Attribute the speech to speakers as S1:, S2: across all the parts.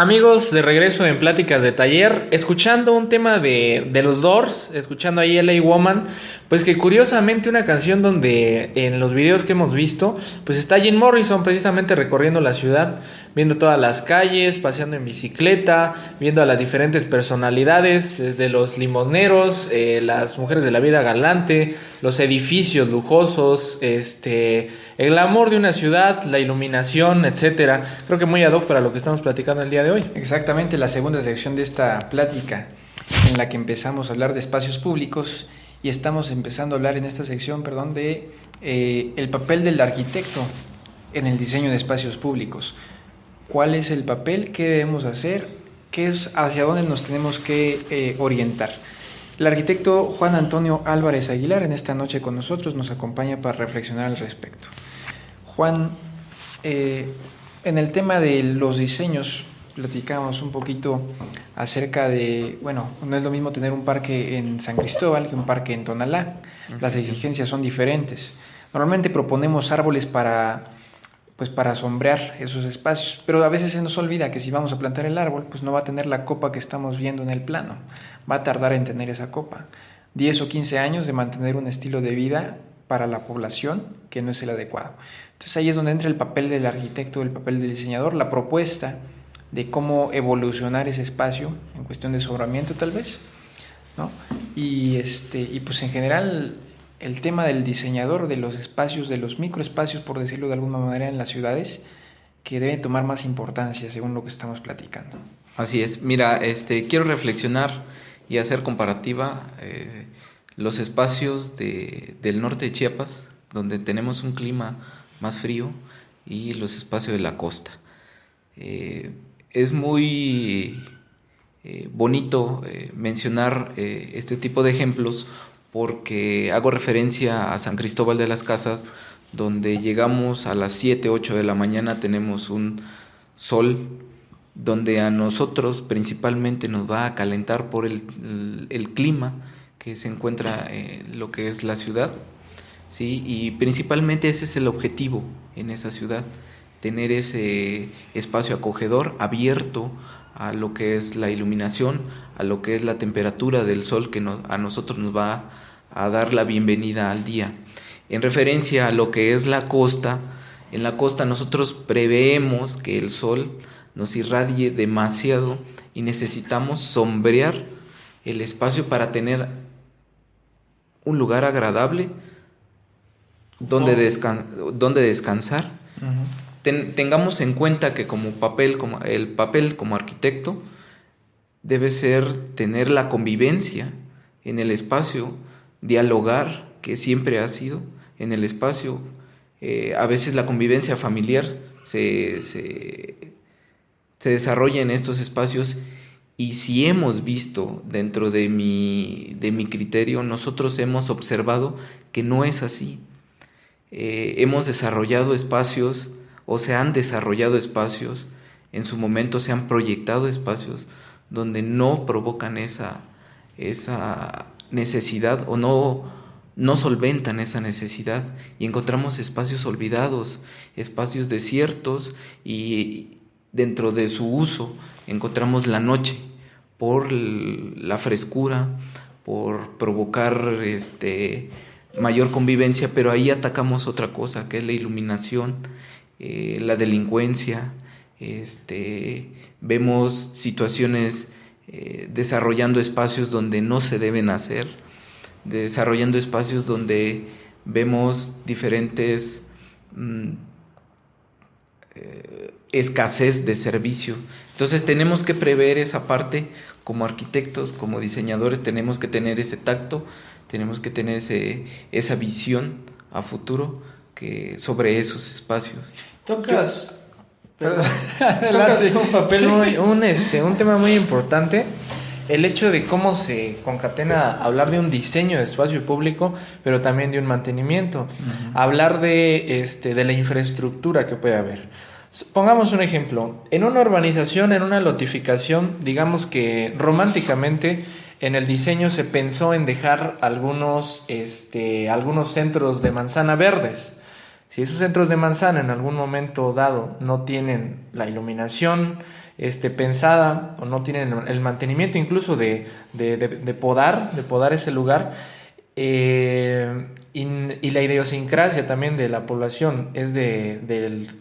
S1: Amigos, de regreso en Pláticas de Taller, escuchando un tema de los Doors, escuchando ahí LA Woman, pues que curiosamente una canción donde en los videos que hemos visto, pues está Jim Morrison precisamente recorriendo la ciudad, viendo todas las calles, paseando en bicicleta, viendo a las diferentes personalidades, desde los limoneros, las mujeres de la vida galante, los edificios lujosos, el glamour de una ciudad, la iluminación, etcétera. Creo que muy ad hoc para lo que estamos platicando el día de hoy.
S2: Exactamente, la segunda sección de esta plática en la que empezamos a hablar de espacios públicos y estamos empezando a hablar en esta sección, de el papel del arquitecto en el diseño de espacios públicos. ¿Cuál es el papel? ¿Qué debemos hacer? ¿Qué es hacia dónde nos tenemos que orientar? El arquitecto Juan Antonio Álvarez Aguilar en esta noche con nosotros nos acompaña para reflexionar al respecto. Juan, en el tema de los diseños platicamos un poquito acerca de, no es lo mismo tener un parque en San Cristóbal que un parque en Tonalá. Las exigencias son diferentes. Normalmente proponemos árboles para sombrear esos espacios, pero a veces se nos olvida que si vamos a plantar el árbol, pues no va a tener la copa que estamos viendo en el plano, va a tardar en tener esa copa. 10 o 15 años de mantener un estilo de vida para la población que no es el adecuado. Entonces ahí es donde entra el papel del arquitecto, el papel del diseñador, la propuesta de cómo evolucionar ese espacio en cuestión de sobramiento tal vez, ¿no? Y pues en general el tema del diseñador de los espacios, de los microespacios, por decirlo de alguna manera, en las ciudades, que debe tomar más importancia según lo que estamos platicando.
S3: Así es. Mira, quiero reflexionar y hacer comparativa los espacios del norte de Chiapas, donde tenemos un clima más frío, y los espacios de la costa. Es muy bonito mencionar este tipo de ejemplos porque hago referencia a San Cristóbal de las Casas, donde llegamos a las 7, 8 de la mañana, tenemos un sol donde a nosotros principalmente nos va a calentar por el clima que se encuentra en lo que es la ciudad, ¿sí? Y principalmente ese es el objetivo en esa ciudad, tener ese espacio acogedor, abierto a lo que es la iluminación, a lo que es la temperatura del sol que a nosotros nos va a dar la bienvenida al día. En referencia a lo que es la costa, en la costa nosotros preveemos que el sol nos irradie demasiado y necesitamos sombrear el espacio para tener un lugar agradable donde descansar. Tengamos en cuenta que el papel como arquitecto debe ser tener la convivencia en el espacio, dialogar, que siempre ha sido en el espacio. A veces la convivencia familiar se desarrolla en estos espacios, y si hemos visto dentro de mi criterio, nosotros hemos observado que no es así. Hemos desarrollado espacios, o se han desarrollado espacios, en su momento se han proyectado espacios donde no provocan esa necesidad, o no solventan esa necesidad, y encontramos espacios olvidados, espacios desiertos, y dentro de su uso encontramos la noche por la frescura, por provocar mayor convivencia, pero ahí atacamos otra cosa, que es la iluminación, la delincuencia. Vemos situaciones desarrollando espacios donde no se deben hacer, desarrollando espacios donde vemos diferentes escasez de servicio. Entonces tenemos que prever esa parte. Como arquitectos, como diseñadores, tenemos que tener ese tacto, tenemos que tener esa visión a futuro sobre esos espacios.
S1: Tocas un tema muy importante, el hecho de cómo se concatena hablar de un diseño de espacio público, pero también de un mantenimiento. Hablar de la infraestructura que puede haber. Pongamos un ejemplo, en una urbanización, en una lotificación, digamos que románticamente en el diseño se pensó en dejar algunos centros de manzana verdes. Si esos centros de manzana en algún momento dado no tienen la iluminación pensada o no tienen el mantenimiento incluso de podar ese lugar. Y la idiosincrasia también de la población es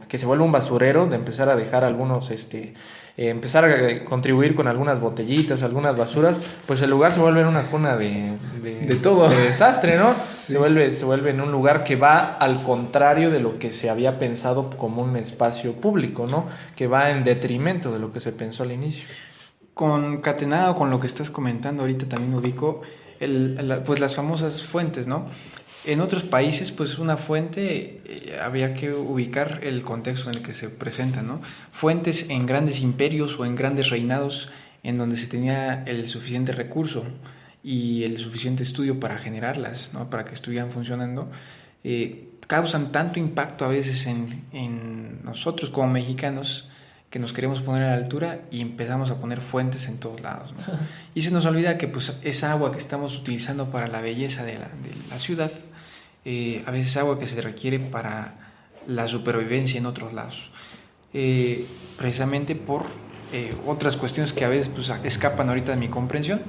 S1: que se vuelve un basurero, de empezar a dejar algunos, empezar a contribuir con algunas botellitas, algunas basuras, pues el lugar se vuelve una cuna
S2: de todo,
S1: de desastre, ¿no?
S2: Sí.
S1: Se vuelve en un lugar que va al contrario de lo que se había pensado como un espacio público, ¿no? Que va en detrimento de lo que se pensó al inicio.
S2: Concatenado con lo que estás comentando ahorita también ubico pues las famosas fuentes, ¿no? En otros países, pues una fuente, había que ubicar el contexto en el que se presenta, ¿no? Fuentes en grandes imperios o en grandes reinados en donde se tenía el suficiente recurso y el suficiente estudio para generarlas, ¿no? Para que estuvieran funcionando, causan tanto impacto a veces en nosotros como mexicanos, que nos queremos poner a la altura y empezamos a poner fuentes en todos lados, ¿no? Y se nos olvida que pues esa agua que estamos utilizando para la belleza de la ciudad, a veces agua que se requiere para la supervivencia en otros lados, precisamente por otras cuestiones que a veces pues escapan ahorita de mi comprensión,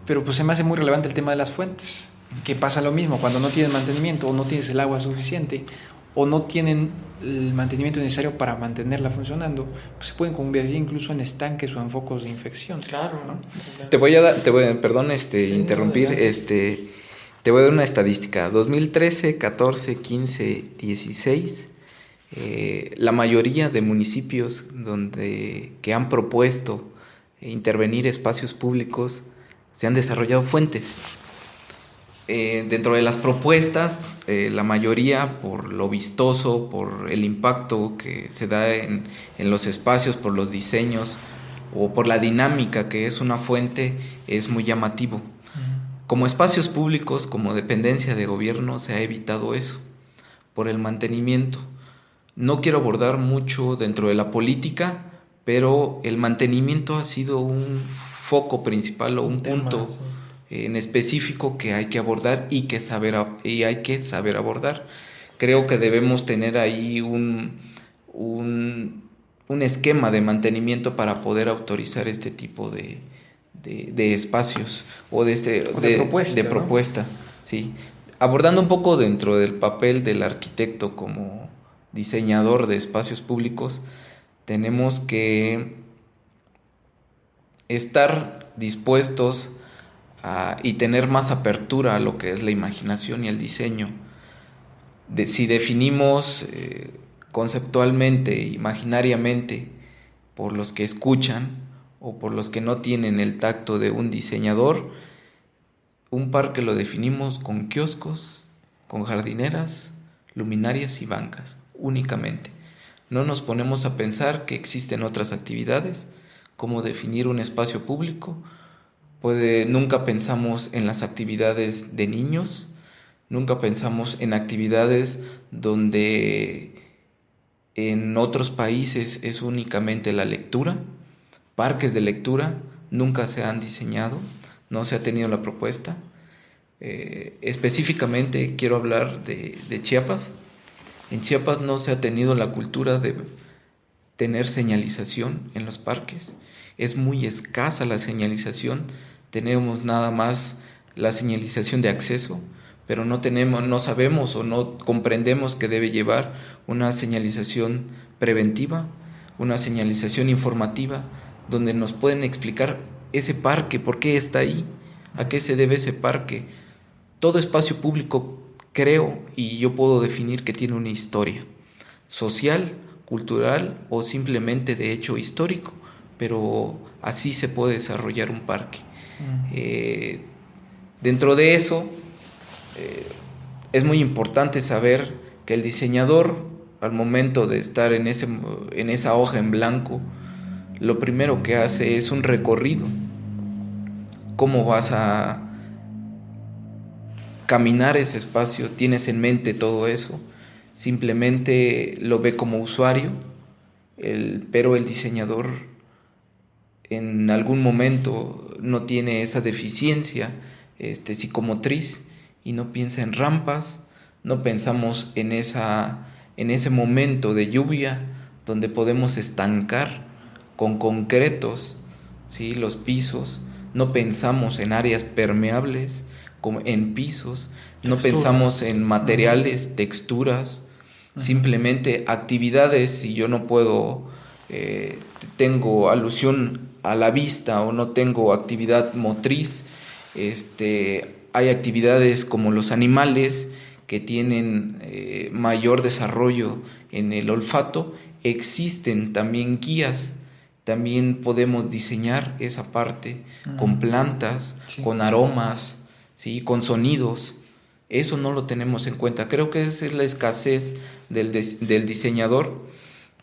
S2: pero pues se me hace muy relevante el tema de las fuentes, que pasa lo mismo cuando no tienes mantenimiento o no tienes el agua suficiente o no tienen el mantenimiento necesario para mantenerla funcionando, pues se pueden convertir incluso en estanques o en focos de infección.
S1: Claro, ¿no?
S3: Perdón, interrumpir, te voy a dar una estadística. 2013, 14, 15, 16, la mayoría de municipios que han propuesto intervenir espacios públicos se han desarrollado fuentes. Dentro de las propuestas, la mayoría, por lo vistoso, por el impacto que se da en los espacios, por los diseños o por la dinámica que es una fuente, es muy llamativo. Como espacios públicos, como dependencia de gobierno, se ha evitado eso por el mantenimiento. No quiero abordar mucho dentro de la política, pero el mantenimiento ha sido un foco principal o un punto en específico que hay que abordar y hay que saber abordar. Creo que debemos tener ahí un esquema de mantenimiento para poder autorizar este tipo de espacios o de propuesta, ¿no? Sí. Abordando un poco dentro del papel del arquitecto como diseñador de espacios públicos, tenemos que estar dispuestos y tener más apertura a lo que es la imaginación y el diseño. Si definimos conceptualmente, imaginariamente, por los que escuchan o por los que no tienen el tacto de un diseñador, un parque lo definimos con kioscos, con jardineras, luminarias y bancas, únicamente. No nos ponemos a pensar que existen otras actividades, como definir un espacio público. Nunca pensamos en las actividades de niños, nunca pensamos en actividades donde en otros países es únicamente la lectura. Parques de lectura nunca se han diseñado, no se ha tenido la propuesta. Específicamente quiero hablar de Chiapas. En Chiapas no se ha tenido la cultura de tener señalización en los parques. Es muy escasa la señalización. Tenemos nada más la señalización de acceso, pero no sabemos o no comprendemos que debe llevar una señalización preventiva, una señalización informativa, donde nos pueden explicar ese parque, por qué está ahí, a qué se debe ese parque. Todo espacio público, creo, y yo puedo definir que tiene una historia social, cultural o simplemente de hecho histórico, pero así se puede desarrollar un parque. Dentro de eso, es muy importante saber que el diseñador, al momento de estar en esa hoja en blanco, lo primero que hace es un recorrido. ¿Cómo vas a caminar ese espacio? ¿Tienes en mente todo eso? Simplemente lo ve como usuario, pero el diseñador en algún momento no tiene esa deficiencia psicomotriz y no piensa en rampas, no pensamos en ese momento de lluvia donde podemos estancar con concretos, ¿sí? Los pisos, no pensamos en áreas permeables, como en pisos, no
S1: Texturas.
S3: pensamos en materiales, texturas, simplemente actividades. Si yo no puedo, tengo alusión a la vista o no tengo actividad motriz, hay actividades como los animales que tienen mayor desarrollo en el olfato. Existen también guías, también podemos diseñar esa parte con plantas,
S2: Sí.
S3: con aromas, ¿sí? Con sonidos. Eso no lo tenemos en cuenta. Creo que esa es la escasez del diseñador,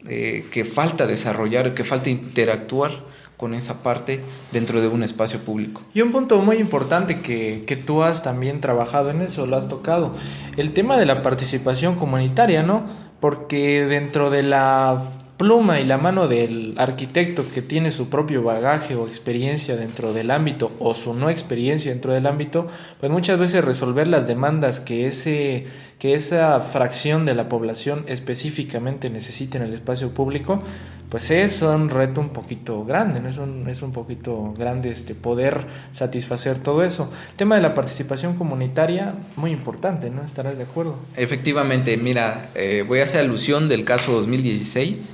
S3: que falta desarrollar, que falta interactuar con esa parte dentro de un espacio público.
S1: Y un punto muy importante que tú has también trabajado en eso, lo has tocado, el tema de la participación comunitaria, ¿no? Porque dentro de la pluma y la mano del arquitecto que tiene su propio bagaje o experiencia dentro del ámbito o su no experiencia dentro del ámbito, pues muchas veces resolver las demandas que esa fracción de la población específicamente necesita en el espacio público, pues es un reto un poquito grande, ¿no? Es un poquito grande poder satisfacer todo eso. El tema de la participación comunitaria, muy importante, ¿no? ¿Estarás de acuerdo?
S3: Efectivamente, mira, voy a hacer alusión del caso 2016,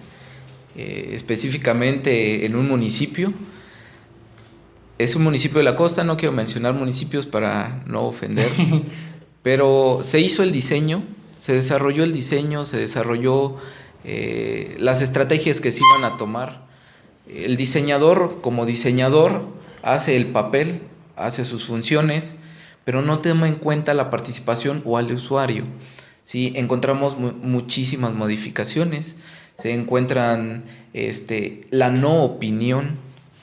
S3: específicamente en un municipio. Es un municipio de la costa, no quiero mencionar municipios para no ofender, pero se hizo el diseño, se desarrolló el diseño, se desarrolló las estrategias que se iban a tomar. El diseñador, como diseñador, hace el papel, hace sus funciones, pero no toma en cuenta la participación o al usuario. ¿Sí? Encontramos muchísimas modificaciones, se encuentran la no opinión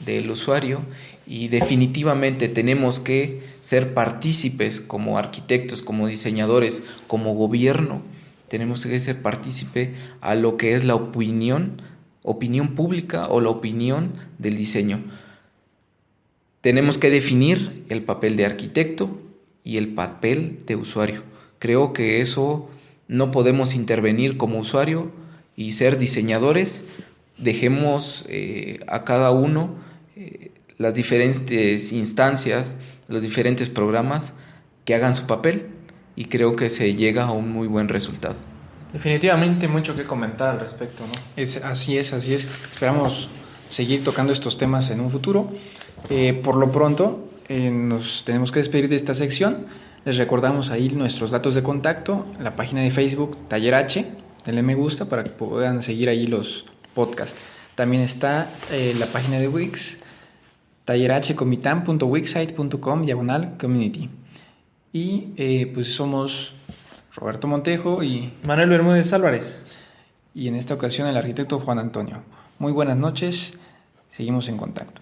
S3: del usuario, y definitivamente tenemos que ser partícipes como arquitectos, como diseñadores, como gobierno. Tenemos que ser partícipe a lo que es la opinión pública o la opinión del diseño. Tenemos que definir el papel de arquitecto y el papel de usuario. Creo que eso no podemos intervenir como usuario y ser diseñadores. Dejemos a cada uno las diferentes instancias, los diferentes programas que hagan su papel, y creo que se llega a un muy buen resultado.
S1: Definitivamente mucho que comentar al respecto, ¿no?
S2: Así es. Esperamos seguir tocando estos temas en un futuro. Por lo pronto, nos tenemos que despedir de esta sección. Les recordamos ahí nuestros datos de contacto, la página de Facebook Taller H, denle me gusta para que puedan seguir ahí los podcasts. También está la página de Wix, tallerhcomitan.wixsite.com/community. Y pues somos Roberto Montejo y
S1: Manuel Bermúdez Álvarez.
S2: en esta ocasión el arquitecto Juan Antonio. Muy buenas noches, seguimos en contacto.